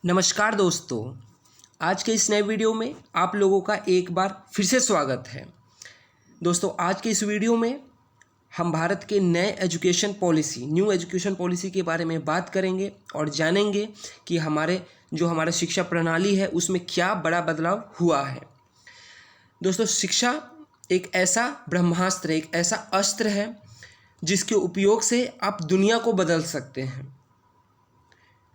नमस्कार दोस्तों, आज के इस नए वीडियो में आप लोगों का एक बार फिर से स्वागत है। दोस्तों, आज के इस वीडियो में हम भारत के नए न्यू एजुकेशन पॉलिसी के बारे में बात करेंगे और जानेंगे कि हमारा शिक्षा प्रणाली है उसमें क्या बड़ा बदलाव हुआ है। दोस्तों, शिक्षा एक ऐसा ब्रह्मास्त्र, एक ऐसा अस्त्र है जिसके उपयोग से आप दुनिया को बदल सकते हैं।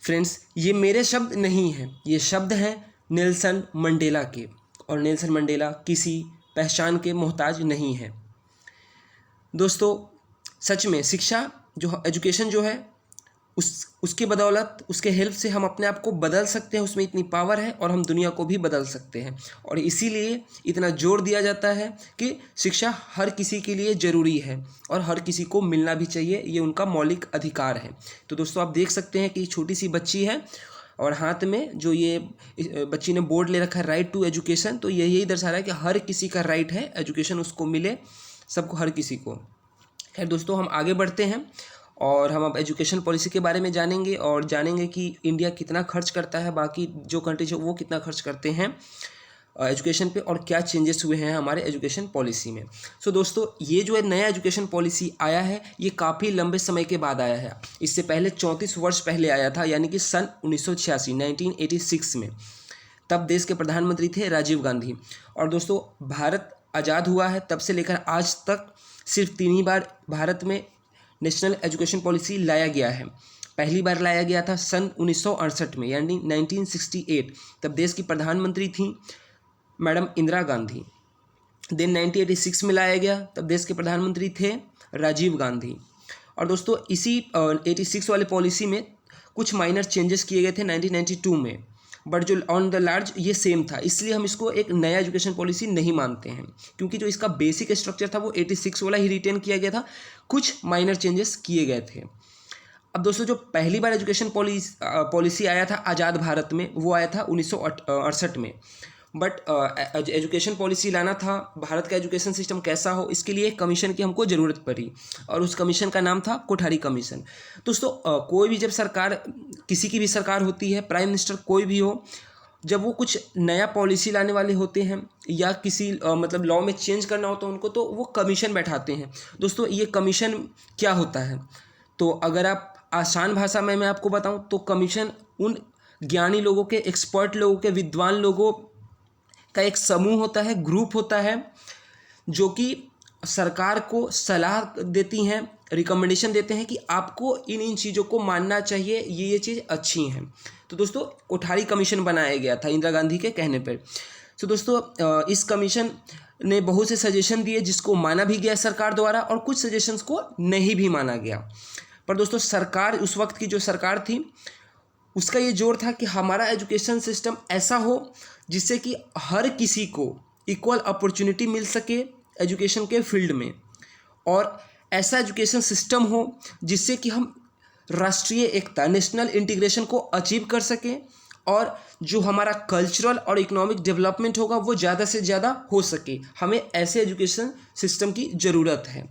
फ्रेंड्स, ये मेरे शब्द नहीं हैं, ये शब्द हैं नेल्सन मंडेला के, और नेल्सन मंडेला किसी पहचान के मोहताज नहीं है। दोस्तों, सच में शिक्षा एजुकेशन जो है उसके बदौलत, उसके हेल्प से हम अपने आप को बदल सकते हैं। उसमें इतनी पावर है और हम दुनिया को भी बदल सकते हैं, और इसीलिए इतना जोर दिया जाता है कि शिक्षा हर किसी के लिए ज़रूरी है और हर किसी को मिलना भी चाहिए, ये उनका मौलिक अधिकार है। तो दोस्तों, आप देख सकते हैं कि छोटी सी बच्ची है और हाथ में जो ये बच्ची ने बोर्ड ले रखा है, राइट टू एजुकेशन, तो यही दर्शा रहा है कि हर किसी का राइट है, एजुकेशन उसको मिले, सबको, हर किसी को। खैर दोस्तों, हम आगे बढ़ते हैं और हम अब एजुकेशन पॉलिसी के बारे में जानेंगे और जानेंगे कि इंडिया कितना खर्च करता है, बाकी जो कंट्रीज है वो कितना खर्च करते हैं एजुकेशन पे, और क्या चेंजेस हुए हैं हमारे एजुकेशन पॉलिसी में। सो दोस्तों, ये जो है नया एजुकेशन पॉलिसी आया है, ये काफ़ी लंबे समय के बाद आया है। इससे पहले 34 वर्ष पहले आया था, यानी कि सन 1986 में। तब देश के प्रधानमंत्री थे राजीव गांधी। और दोस्तों, भारत आज़ाद हुआ है तब से लेकर आज तक सिर्फ 3 ही बार भारत में नेशनल एजुकेशन पॉलिसी लाया गया है। पहली बार लाया गया था सन 1968 में, यानी 1968। तब देश की प्रधानमंत्री थी मैडम इंदिरा गांधी। देन 1986 में लाया गया, तब देश के प्रधानमंत्री थे राजीव गांधी। और दोस्तों, इसी 86 वाले पॉलिसी में कुछ माइनर चेंजेस किए गए थे 1992 में, बट जो ऑन द लार्ज ये सेम था। इसलिए हम इसको एक नया एजुकेशन पॉलिसी नहीं मानते हैं, क्योंकि जो इसका बेसिक स्ट्रक्चर था वो 86 वाला ही रिटेन किया गया था, कुछ माइनर चेंजेस किए गए थे। अब दोस्तों, जो पहली बार एजुकेशन पॉलिसी आया था आज़ाद भारत में, वो आया था 1968 में। बट एजुकेशन पॉलिसी लाना था, भारत का एजुकेशन सिस्टम कैसा हो, इसके लिए एक कमीशन की हमको ज़रूरत पड़ी, और उस कमीशन का नाम था कोठारी कमीशन। दोस्तों, कोई भी जब सरकार, किसी की भी सरकार होती है, प्राइम मिनिस्टर कोई भी हो, जब वो कुछ नया पॉलिसी लाने वाले होते हैं या किसी मतलब लॉ में चेंज करना होता है उनको, तो वो कमीशन बैठाते हैं। दोस्तों, ये कमीशन क्या होता है, तो अगर आप आसान भाषा में मैं आपको बताऊं तो कमीशन उन ज्ञानी लोगों के, एक्सपर्ट लोगों के, विद्वान लोगों का एक समूह होता है, ग्रुप होता है, जो कि सरकार को सलाह देती हैं, रिकमेंडेशन देते हैं कि आपको इन चीज़ों को मानना चाहिए, ये चीज़ अच्छी हैं। तो दोस्तों, कोठारी कमीशन बनाया गया था इंदिरा गांधी के कहने पर। तो दोस्तों, इस कमीशन ने बहुत से सजेशन दिए जिसको माना भी गया सरकार द्वारा, और कुछ सजेशंस को नहीं भी माना गया। पर दोस्तों, सरकार, उस वक्त की जो सरकार थी, उसका ये जोर था कि हमारा एजुकेशन सिस्टम ऐसा हो जिससे कि हर किसी को इक्वल अपॉर्चुनिटी मिल सके एजुकेशन के फील्ड में, और ऐसा एजुकेशन सिस्टम हो जिससे कि हम राष्ट्रीय एकता, नेशनल इंटीग्रेशन को अचीव कर सकें, और जो हमारा कल्चरल और इकोनॉमिक डेवलपमेंट होगा वो ज़्यादा से ज़्यादा हो सके। हमें ऐसे एजुकेशन सिस्टम की ज़रूरत है।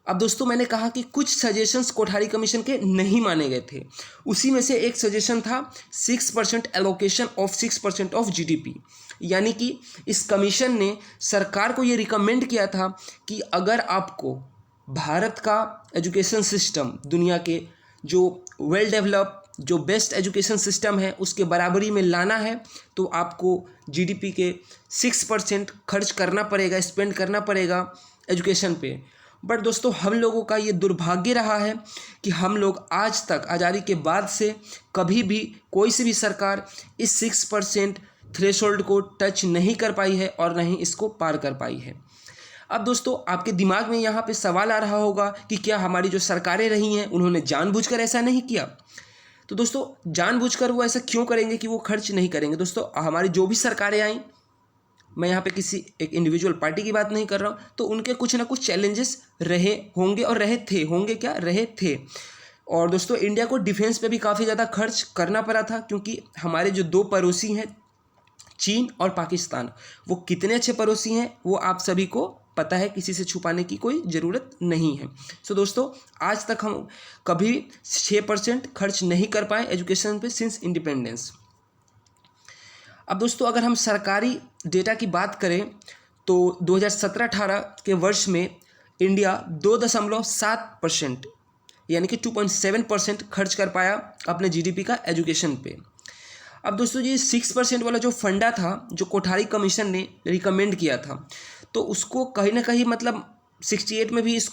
अब दोस्तों, मैंने कहा कि कुछ सजेशंस कोठारी कमीशन के नहीं माने गए थे। उसी में से एक सजेशन था 6% एलोकेशन ऑफ 6% ऑफ जीडीपी, यानी कि इस कमीशन ने सरकार को ये रिकमेंड किया था कि अगर आपको भारत का एजुकेशन सिस्टम दुनिया के जो वेल डेवलप, जो बेस्ट एजुकेशन सिस्टम है उसके बराबरी में लाना है, तो आपको जीडीपी के 6% खर्च करना पड़ेगा, स्पेंड करना पड़ेगा एजुकेशन पे। बट दोस्तों, हम लोगों का ये दुर्भाग्य रहा है कि हम लोग आज तक, आज़ादी के बाद से, कभी भी कोई सी भी सरकार इस 6% थ्रेशोल्ड को टच नहीं कर पाई है और नहीं इसको पार कर पाई है। अब दोस्तों, आपके दिमाग में यहाँ पे सवाल आ रहा होगा कि क्या हमारी जो सरकारें रही हैं उन्होंने जानबूझकर ऐसा नहीं किया? तो दोस्तों, जानबूझकर वो ऐसा क्यों करेंगे कि वो खर्च नहीं करेंगे? दोस्तों, हमारी जो भी सरकारें आईं, मैं यहाँ पे किसी एक इंडिविजुअल पार्टी की बात नहीं कर रहा हूँ, तो उनके कुछ ना कुछ चैलेंजेस रहे होंगे, और रहे थे, होंगे क्या, रहे थे। और दोस्तों, इंडिया को डिफेंस पे भी काफ़ी ज़्यादा खर्च करना पड़ा था, क्योंकि हमारे जो 2 पड़ोसी हैं, चीन और पाकिस्तान, वो कितने अच्छे पड़ोसी हैं वो आप सभी को पता है, किसी से छुपाने की कोई ज़रूरत नहीं है। सो दोस्तों, आज तक हम कभी 6% खर्च नहीं कर पाए एजुकेशन पे सिंस इंडिपेंडेंस। अब दोस्तों, अगर हम सरकारी डेटा की बात करें तो 2017-18 के वर्ष में इंडिया 2.7% यानी कि 2.7% खर्च कर पाया अपने जीडीपी का एजुकेशन पे। अब दोस्तों, ये 6% वाला जो फंडा था, जो कोठारी कमीशन ने रिकमेंड किया था, तो उसको कहीं ना कहीं मतलब 68 में भी इस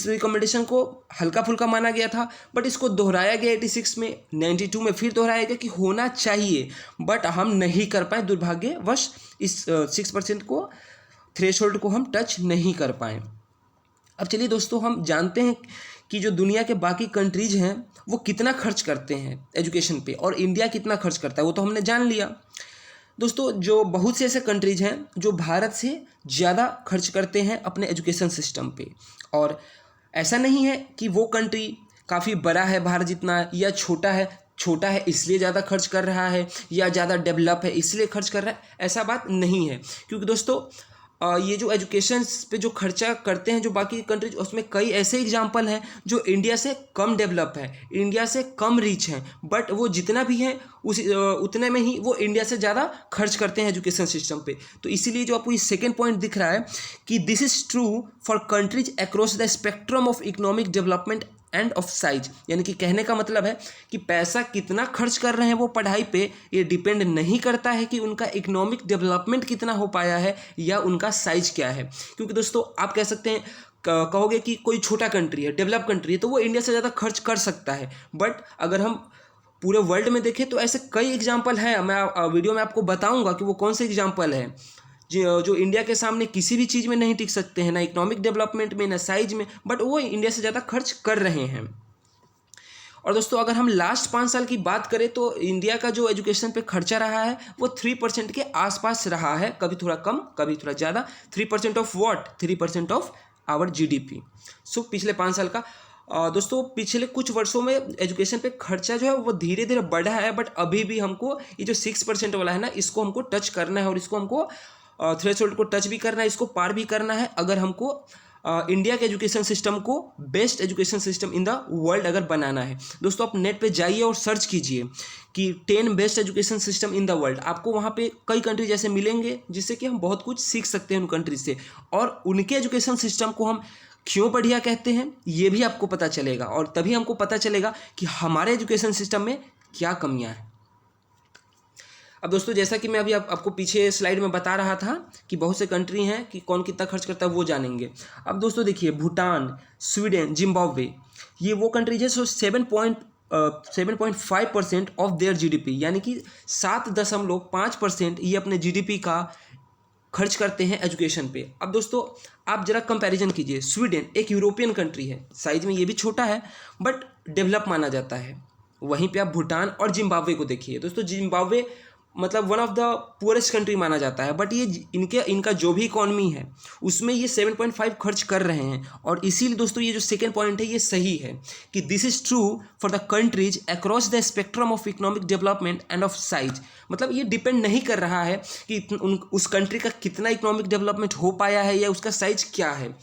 रिकमेंडेशन को हल्का फुल्का माना गया था, बट इसको दोहराया गया 86 में, 92 में फिर दोहराया गया कि होना चाहिए, बट हम नहीं कर पाए दुर्भाग्यवश। इस 6% को थ्रेशोल्ड को हम टच नहीं कर पाए। अब चलिए दोस्तों, हम जानते हैं कि जो दुनिया के बाकी कंट्रीज हैं वो कितना खर्च करते हैं एजुकेशन पे, और इंडिया कितना खर्च करता है वो तो हमने जान लिया। दोस्तों, जो बहुत से ऐसे कंट्रीज हैं जो भारत से ज़्यादा खर्च करते हैं अपने एजुकेशन सिस्टम पे, और ऐसा नहीं है कि वो कंट्री काफ़ी बड़ा है भारत जितना, या छोटा है इसलिए ज़्यादा खर्च कर रहा है, या ज़्यादा डेवलप है इसलिए खर्च कर रहा है, ऐसा बात नहीं है। क्योंकि दोस्तों, ये जो एजुकेशन पे जो खर्चा करते हैं जो बाकी कंट्रीज, उसमें कई ऐसे एग्जाम्पल हैं जो इंडिया से कम डेवलप है, इंडिया से कम रीच हैं, बट वो जितना भी है उतने में ही वो इंडिया से ज़्यादा खर्च करते हैं एजुकेशन सिस्टम पे। तो इसीलिए जो आपको ये सेकेंड पॉइंट दिख रहा है कि this is true for countries across the spectrum of economic development end of size. यानी कि कहने का मतलब है कि पैसा कितना खर्च कर रहे हैं वो पढ़ाई पे, ये डिपेंड नहीं करता है कि उनका इकोनॉमिक डेवलपमेंट कितना हो पाया है या उनका साइज क्या है। क्योंकि दोस्तों, आप कह सकते हैं, कहोगे कि कोई छोटा कंट्री है, डेवलप कंट्री है, तो वो इंडिया से ज़्यादा खर्च कर सकता है, बट अगर हम पूरे वर्ल्ड में देखें तो ऐसे कई एग्जाम्पल हैं। मैं वीडियो में आपको बताऊँगा कि वो कौन से एग्जाम्पल हैं जो इंडिया के सामने किसी भी चीज़ में नहीं टिक सकते हैं, ना इकोनॉमिक डेवलपमेंट में, ना साइज में, बट वो इंडिया से ज़्यादा खर्च कर रहे हैं। और दोस्तों, अगर हम लास्ट 5 साल की बात करें तो इंडिया का जो एजुकेशन पे खर्चा रहा है वो 3% के आसपास रहा है, कभी थोड़ा कम कभी थोड़ा ज़्यादा। 3% of what? 3% of our GDP. So पिछले 5 साल का। दोस्तों, पिछले कुछ वर्षों में एजुकेशन पे खर्चा जो है वो धीरे धीरे बढ़ा है, बट अभी भी हमको ये जो 6% वाला है ना, इसको हमको टच करना है, और इसको हमको थ्रेशोल्ड को टच भी करना है, इसको पार भी करना है, अगर हमको इंडिया के एजुकेशन सिस्टम को best education system in the world अगर बनाना है। दोस्तों, आप नेट पे जाइए और सर्च कीजिए कि 10 best education system in the world. आपको वहाँ पे कई कंट्री जैसे मिलेंगे जिससे कि हम बहुत कुछ सीख सकते हैं उन कंट्री से, और उनके एजुकेशन सिस्टम को हम क्यों बढ़िया कहते हैं ये भी आपको पता चलेगा, और तभी हमको पता चलेगा कि हमारे एजुकेशन सिस्टम में क्या कमियाँ हैं। अब दोस्तों, जैसा कि मैं अभी आपको पीछे स्लाइड में बता रहा था कि बहुत से कंट्री हैं कि कौन कितना खर्च करता है वो जानेंगे। अब दोस्तों देखिए, भूटान, स्वीडन, जिम्बाब्वे, ये वो कंट्रीज है। सो 7.5% ऑफ देयर जीडीपी, यानी कि 7.5% ये अपने जीडीपी का खर्च करते हैं एजुकेशन पे। अब दोस्तों, आप जरा कंपैरिजन कीजिए। स्वीडन एक यूरोपियन कंट्री है, साइज में ये भी छोटा है बट डेवलप माना जाता है। वहीं पे आप भूटान और जिम्बाब्वे को देखिए। दोस्तों, जिम्बाब्वे मतलब one of the poorest country माना जाता है, बट ये इनका जो भी इकॉनमी है उसमें ये 7.5 खर्च कर रहे हैं। और इसीलिए दोस्तों, ये जो सेकेंड पॉइंट है ये सही है कि this is true for the countries across the spectrum of economic development end of size. मतलब ये डिपेंड नहीं कर रहा है कि उस कंट्री का कितना इकोनॉमिक डेवलपमेंट हो पाया है या उसका साइज क्या है।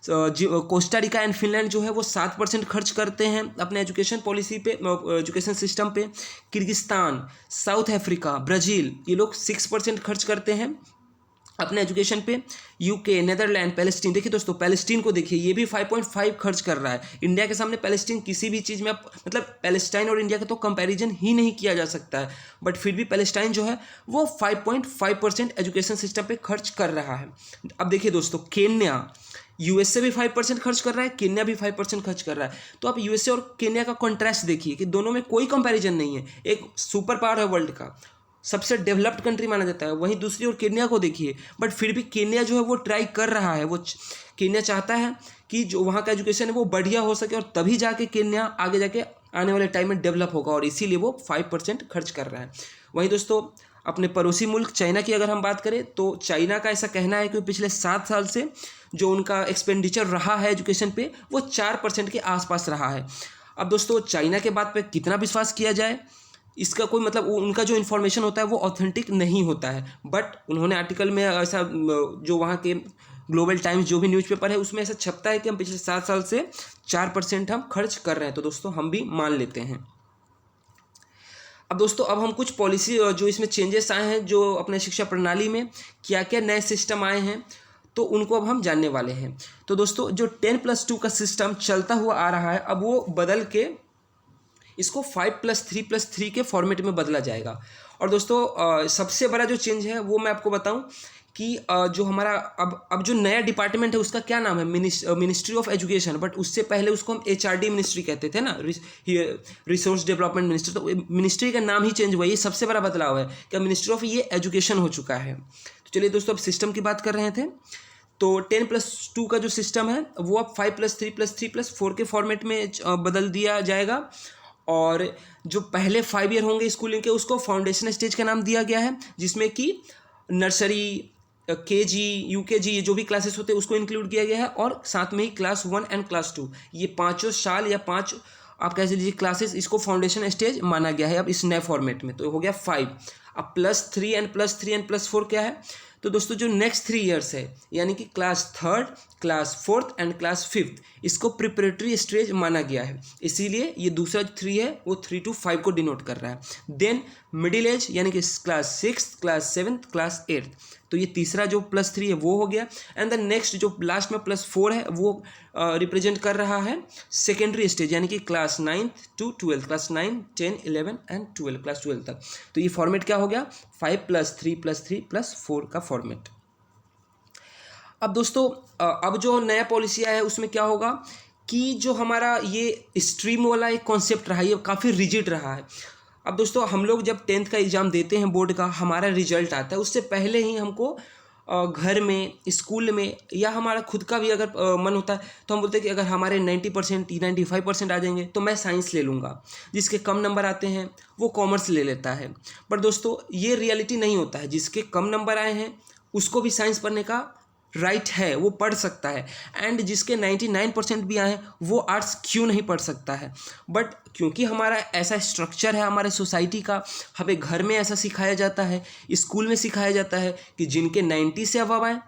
कोस्टा रिका एंड फिनलैंड जो है वो 7% खर्च करते हैं अपने एजुकेशन पॉलिसी पे, एजुकेशन सिस्टम पे। किर्गिस्तान, साउथ अफ्रीका, ब्राज़ील, ये लोग 6% खर्च करते हैं अपने एजुकेशन पे। यूके, नेदरलैंड, पैलेस्टीन, देखिए दोस्तों, पैलेस्टीन को देखिए, ये भी 5.5 खर्च कर रहा है। इंडिया के सामने पैलेस्टीन किसी भी चीज़ में मतलब पैलेस्टाइन और इंडिया का तो कंपैरिजन ही नहीं किया जा सकता है, बट फिर भी पैलेस्टाइन जो है वो 5.5% एजुकेशन सिस्टम पे खर्च कर रहा है। अब देखिए दोस्तों, केन्या, यूएसए भी 5% खर्च कर रहा है, केन्या भी 5% खर्च कर रहा है। तो आप यूएसए और केन्या का कॉन्ट्रास्ट देखिए कि दोनों में कोई कंपैरिजन नहीं है। एक सुपर पावर है वर्ल्ड का, सबसे डेवलप्ड कंट्री माना जाता है, वहीं दूसरी ओर केन्या को देखिए, बट फिर भी केन्या जो है वो ट्राई कर रहा है। वो केन्या चाहता है कि जो वहाँ का एजुकेशन है वो बढ़िया हो सके, और तभी जाके केन्या आगे जाके आने वाले टाइम में डेवलप होगा, और इसीलिए वो 5% खर्च कर रहा है। वहीं दोस्तों, अपने पड़ोसी मुल्क चाइना की अगर हम बात करें तो चाइना का ऐसा कहना है कि पिछले 7 साल से जो उनका एक्सपेंडिचर रहा है एजुकेशन पे वो 4% के आसपास रहा है। अब दोस्तों, चाइना के बात पे कितना विश्वास किया जाए, इसका कोई मतलब, उनका जो इन्फॉर्मेशन होता है वो ऑथेंटिक नहीं होता है, बट उन्होंने आर्टिकल में ऐसा जो वहाँ के ग्लोबल टाइम्स जो भी न्यूज़पेपर है उसमें ऐसा छपता है कि हम पिछले 7 साल से 4% हम खर्च कर रहे हैं, तो दोस्तों हम भी मान लेते हैं। अब दोस्तों अब हम कुछ पॉलिसी जो इसमें चेंजेस आए हैं, जो अपने शिक्षा प्रणाली में क्या क्या नए सिस्टम आए हैं, तो उनको अब हम जानने वाले हैं। तो दोस्तों जो 10+2 का सिस्टम चलता हुआ आ रहा है, अब वो बदल के इसको 5+3+3 के फॉर्मेट में बदला जाएगा। और दोस्तों सबसे बड़ा जो चेंज है वो मैं आपको बताऊं कि जो हमारा अब जो नया डिपार्टमेंट है उसका क्या नाम है, मिनिस्ट्री ऑफ एजुकेशन, बट उससे पहले उसको हम HRD मिनिस्ट्री कहते थे ना, रिसोर्स डेवलपमेंट मिनिस्ट्री। तो मिनिस्ट्री का नाम ही चेंज हुआ, ये सबसे बड़ा बदलाव है कि मिनिस्ट्री ऑफ ये एजुकेशन हो चुका है। तो चलिए दोस्तों अब सिस्टम की बात कर रहे थे। तो 10+2 का जो सिस्टम है वो अब 5+3+3+4 के फॉर्मेट में बदल दिया जाएगा। और जो पहले 5 ईयर होंगे स्कूलिंग के उसको फाउंडेशन स्टेज का नाम दिया गया है, जिसमें कि नर्सरी, KG, UKG ये जो भी क्लासेस होते हैं उसको इंक्लूड किया गया है, और साथ में ही क्लास 1 एंड क्लास 2 ये पाँचों साल या 5 आप कह लीजिए क्लासेस, इसको फाउंडेशन स्टेज माना गया है अब इस नए फॉर्मेट में। तो हो गया 5। अब +3 एंड +4 क्या है, तो दोस्तों जो नेक्स्ट 3 ईयर्स है यानी कि class 3rd, class 4th and class 5th इसको प्रिपरेटरी स्टेज माना गया है, इसीलिए ये दूसरा 3 है वो 3 to 5 को डिनोट कर रहा है। देन मिडिल एज यानी कि class 6th, class 7th, class 8th, तो ये तीसरा जो +3 है वो हो गया। एंड देन नेक्स्ट जो लास्ट में +4 है वो रिप्रेजेंट कर रहा है सेकेंडरी स्टेज यानी कि class 9th to 12th, class 9, 10, 11 and 12, class 12 तक। तो ये फॉर्मेट क्या हो गया, 5+3+3+4 का फॉर्मेट। अब दोस्तों अब जो नया पॉलिसी आया है उसमें क्या होगा कि जो हमारा ये स्ट्रीम वाला एक कॉन्सेप्ट रहा है ये काफ़ी रिजिड रहा है। अब दोस्तों हम लोग जब 10th का एग्ज़ाम देते हैं बोर्ड का, हमारा रिजल्ट आता है उससे पहले ही हमको घर में, स्कूल में या हमारा खुद का भी अगर मन होता है तो हम बोलते हैं कि अगर हमारे 90% 95% आ जाएंगे तो मैं साइंस ले लूँगा, जिसके कम नंबर आते हैं वो कॉमर्स ले लेता है। पर दोस्तों ये रियलिटी नहीं होता है, जिसके कम नंबर आए हैं उसको भी साइंस पढ़ने का राइट है, वो पढ़ सकता है। एंड जिसके 99% भी आए हैं वो आर्ट्स क्यों नहीं पढ़ सकता है, बट क्योंकि हमारा ऐसा स्ट्रक्चर है हमारे सोसाइटी का, हमें घर में ऐसा सिखाया जाता है, स्कूल में सिखाया जाता है कि जिनके 90 से अबव आए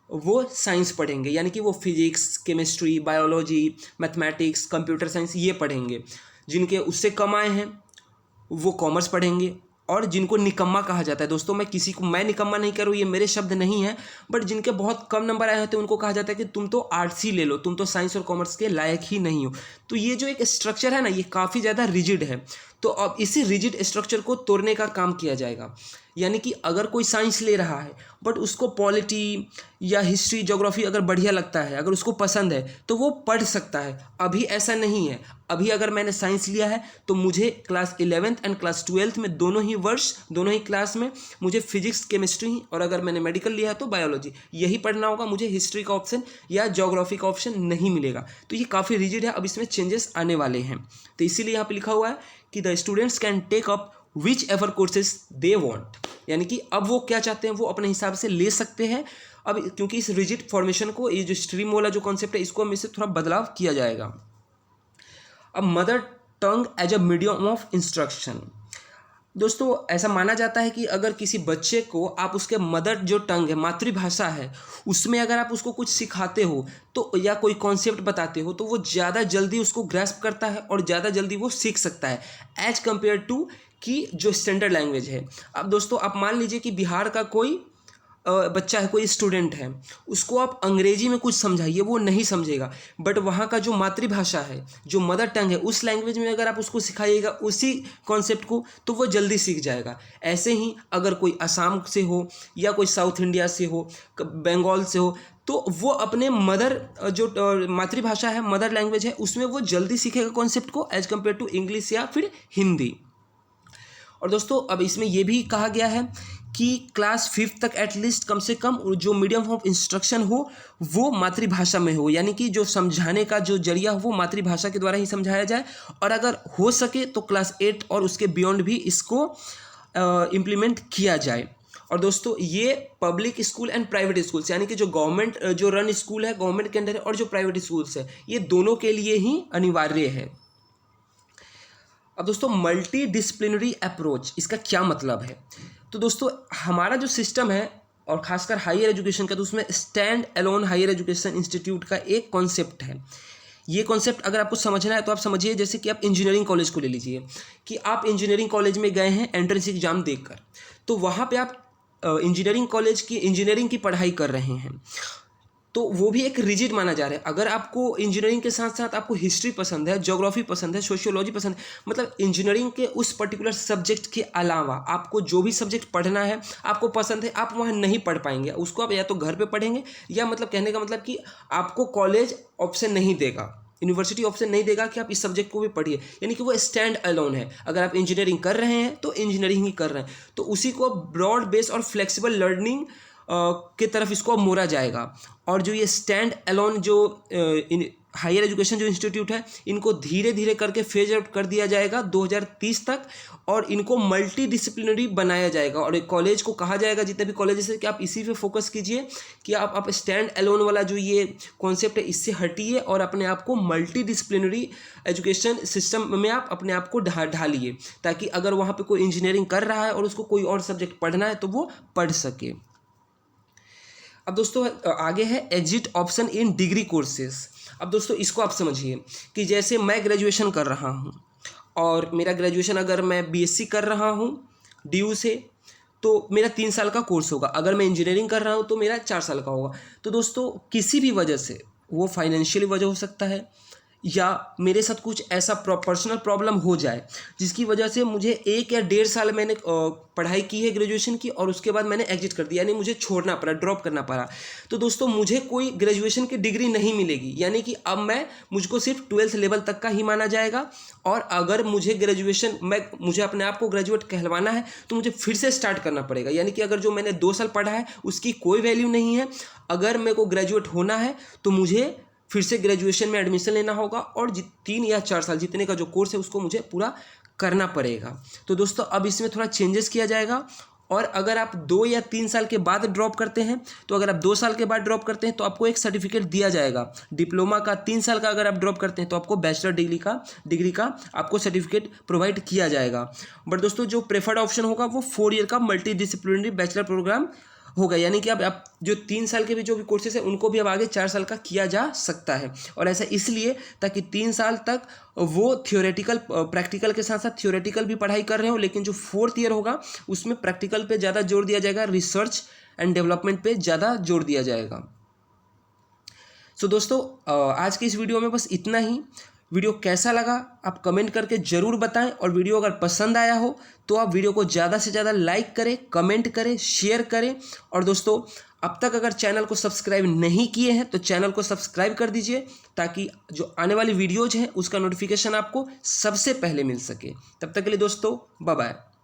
वो साइंस पढ़ेंगे, यानी कि वो physics, chemistry, biology, mathematics, computer science ये पढ़ेंगे। जिनके उससे कम आए हैं वो कॉमर्स पढ़ेंगे। और जिनको निकम्मा कहा जाता है, दोस्तों मैं निकम्मा नहीं करूँ, ये मेरे शब्द नहीं हैं, बट जिनके बहुत कम नंबर आए होते हैं उनको कहा जाता है कि तुम तो आर्ट्स ही ले लो, तुम तो साइंस और कॉमर्स के लायक ही नहीं हो। तो ये जो एक स्ट्रक्चर है ना ये काफ़ी ज़्यादा रिजिड है। तो अब इसी रिजिड स्ट्रक्चर को तोड़ने का काम किया जाएगा, यानी कि अगर कोई साइंस ले रहा है बट उसको पॉलिटी या हिस्ट्री, ज्योग्राफी अगर बढ़िया लगता है, अगर उसको पसंद है तो वो पढ़ सकता है। अभी ऐसा नहीं है, अभी अगर मैंने साइंस लिया है तो मुझे class 11th and class 12th में दोनों ही क्लास में मुझे फिजिक्स, केमिस्ट्री, और अगर मैंने मेडिकल लिया है तो बायोलॉजी यही पढ़ना होगा, मुझे हिस्ट्री का ऑप्शन या ज्योग्राफी का ऑप्शन नहीं मिलेगा। तो ये काफ़ी रिजिड है, अब इसमें चेंजेस आने वाले हैं। तो इसीलिए यहाँ पे लिखा हुआ है कि the students can take up whichever courses they want, यानी कि अब वो क्या चाहते हैं वो अपने हिसाब से ले सकते हैं। अब क्योंकि इस रिजिड फॉर्मेशन को, ये जो स्ट्रीम वाला जो कॉन्सेप्ट है इसको हम इससे थोड़ा बदलाव किया जाएगा। अब mother tongue as a medium of instruction, दोस्तों ऐसा माना जाता है कि अगर किसी बच्चे को आप उसके मदर जो टंग है, मातृभाषा है, उसमें अगर आप उसको कुछ सिखाते हो तो या कोई कॉन्सेप्ट बताते हो तो वो ज़्यादा जल्दी उसको ग्रैस्प करता है और ज़्यादा जल्दी वो सीख सकता है एज कम्पेयर टू कि जो स्टैंडर्ड लैंग्वेज है। अब दोस्तों आप मान लीजिए कि बिहार का कोई बच्चा है, कोई स्टूडेंट है, उसको आप अंग्रेजी में कुछ समझाइए वो नहीं समझेगा, बट वहाँ का जो मातृभाषा है, जो मदर टंग है, उस लैंग्वेज में अगर आप उसको सिखाइएगा उसी कॉन्सेप्ट को तो वो जल्दी सीख जाएगा। ऐसे ही अगर कोई असम से हो या कोई साउथ इंडिया से हो, बंगाल से हो, तो वो अपने मदर जो मातृभाषा है, मदर लैंग्वेज है, उसमें वो जल्दी सीखेगा कॉन्सेप्ट को एज कम्पेयर टू इंग्लिश या फिर हिंदी। और दोस्तों अब इसमें यह भी कहा गया है कि क्लास 5th तक एटलीस्ट कम से कम जो मीडियम ऑफ इंस्ट्रक्शन हो वो मातृभाषा में हो, यानी कि जो समझाने का जो जरिया हो वो मातृभाषा के द्वारा ही समझाया जाए। और अगर हो सके तो क्लास 8 और उसके बियॉन्ड भी इसको इम्प्लीमेंट किया जाए। और दोस्तों ये public school and private schools, यानी कि जो गवर्नमेंट जो रन स्कूल है, गवर्नमेंट के अंडर है, और जो प्राइवेट स्कूल्स है, ये दोनों के लिए ही अनिवार्य है। अब दोस्तों मल्टी डिसिप्लिनरी अप्रोच, इसका क्या मतलब है? तो दोस्तों हमारा जो सिस्टम है और खासकर हायर एजुकेशन का, तो उसमें stand alone higher education institute का एक कॉन्सेप्ट है। ये कॉन्सेप्ट अगर आपको समझना है तो आप समझिए, जैसे कि आप इंजीनियरिंग कॉलेज को ले लीजिए कि आप इंजीनियरिंग कॉलेज में गए हैं एंट्रेंस एग्जाम देकर, तो वहाँ पे आप इंजीनियरिंग कॉलेज की इंजीनियरिंग की पढ़ाई कर रहे हैं, तो वो भी एक रिजिड माना जा रहा है। अगर आपको इंजीनियरिंग के साथ साथ आपको हिस्ट्री पसंद है, ज्योग्राफी पसंद है, सोशियोलॉजी पसंद है, मतलब इंजीनियरिंग के उस पर्टिकुलर सब्जेक्ट के अलावा आपको जो भी सब्जेक्ट पढ़ना है, आपको पसंद है, आप वहाँ नहीं पढ़ पाएंगे, उसको आप या तो घर पे पढ़ेंगे, या मतलब कहने का मतलब कि आपको कॉलेज ऑप्शन नहीं देगा, यूनिवर्सिटी ऑप्शन नहीं देगा कि आप इस सब्जेक्ट को भी पढ़िए, यानी कि वो स्टैंड अलोन है। अगर आप इंजीनियरिंग कर रहे हैं तो इंजीनियरिंग ही कर रहे हैं, तो उसी को ब्रॉड बेस और फ्लेक्सिबल लर्निंग के तरफ इसको मोड़ा जाएगा। और जो ये स्टैंड अलोन जो हायर एजुकेशन जो इंस्टीट्यूट है, इनको धीरे धीरे करके फेज आउट कर दिया जाएगा 2030 तक, और इनको मल्टी डिसिप्लिनरी बनाया जाएगा। और एक कॉलेज को कहा जाएगा, जितने भी कॉलेजेस है, कि आप इसी पे फोकस कीजिए कि आप स्टैंड अलोन वाला जो ये कॉन्सेप्ट है इससे हटिए और अपने आप को मल्टी डिसिप्लिनरी एजुकेशन सिस्टम में आप अपने आप को ढालिए, ताकि अगर वहाँ पे कोई इंजीनियरिंग कर रहा है और उसको कोई और सब्जेक्ट पढ़ना है तो वो पढ़ सके। अब दोस्तों आगे है exit option in degree courses. अब दोस्तों इसको आप समझिए कि जैसे मैं ग्रेजुएशन कर रहा हूँ, और मेरा ग्रेजुएशन अगर मैं बीएससी कर रहा हूँ डीयू से, तो मेरा 3 साल का कोर्स होगा। अगर मैं इंजीनियरिंग कर रहा हूँ तो मेरा 4 साल का होगा। तो दोस्तों किसी भी वजह से, वो फाइनेंशियली वजह हो सकता है, या मेरे साथ कुछ ऐसा पर्सनल प्रॉब्लम हो जाए जिसकी वजह से मुझे 1 या 1.5 साल मैंने पढ़ाई की है ग्रेजुएशन की, और उसके बाद मैंने एग्जिट कर दिया, यानी मुझे छोड़ना पड़ा, ड्रॉप करना पड़ा, तो दोस्तों मुझे कोई ग्रेजुएशन की डिग्री नहीं मिलेगी, यानी कि अब मुझको सिर्फ 12th लेवल तक का ही माना जाएगा। और अगर मुझे मुझे अपने आप को ग्रेजुएट कहलवाना है तो मुझे फिर से स्टार्ट करना पड़ेगा, यानी कि अगर जो मैंने 2 साल पढ़ा है उसकी कोई वैल्यू नहीं है। अगर मेरे को ग्रेजुएट होना है तो मुझे फिर से ग्रेजुएशन में एडमिशन लेना होगा, और 3 या 4 साल जितने का जो कोर्स है उसको मुझे पूरा करना पड़ेगा। तो दोस्तों अब इसमें थोड़ा चेंजेस किया जाएगा। और अगर आप 2 या 3 साल के बाद ड्रॉप करते हैं, तो अगर आप 2 साल के बाद ड्रॉप करते हैं तो आपको एक सर्टिफिकेट दिया जाएगा डिप्लोमा का। 3 साल का अगर आप ड्रॉप करते हैं तो आपको बैचलर डिग्री का आपको सर्टिफिकेट प्रोवाइड किया जाएगा। बट दोस्तों जो प्रेफर्ड ऑप्शन होगा वो 4 ईयर का मल्टी डिसिप्लिनरी बैचलर प्रोग्राम होगा, यानी कि अब जो 3 साल के भी जो भी कोर्सेज है उनको भी अब आगे 4 साल का किया जा सकता है। और ऐसा इसलिए ताकि 3 साल तक वो प्रैक्टिकल के साथ साथ थियोरेटिकल भी पढ़ाई कर रहे हो, लेकिन जो 4th ईयर होगा उसमें प्रैक्टिकल पे ज़्यादा जोर दिया जाएगा, रिसर्च एंड डेवलपमेंट पे ज़्यादा जोर दिया जाएगा। सो दोस्तों आज के इस वीडियो में बस इतना ही। वीडियो कैसा लगा आप कमेंट करके ज़रूर बताएं, और वीडियो अगर पसंद आया हो तो आप वीडियो को ज़्यादा से ज़्यादा लाइक करें, कमेंट करें, शेयर करें। और दोस्तों अब तक अगर चैनल को सब्सक्राइब नहीं किए हैं तो चैनल को सब्सक्राइब कर दीजिए, ताकि जो आने वाली वीडियोज़ हैं उसका नोटिफिकेशन आपको सबसे पहले मिल सके। तब तक के लिए दोस्तों बाय बाय।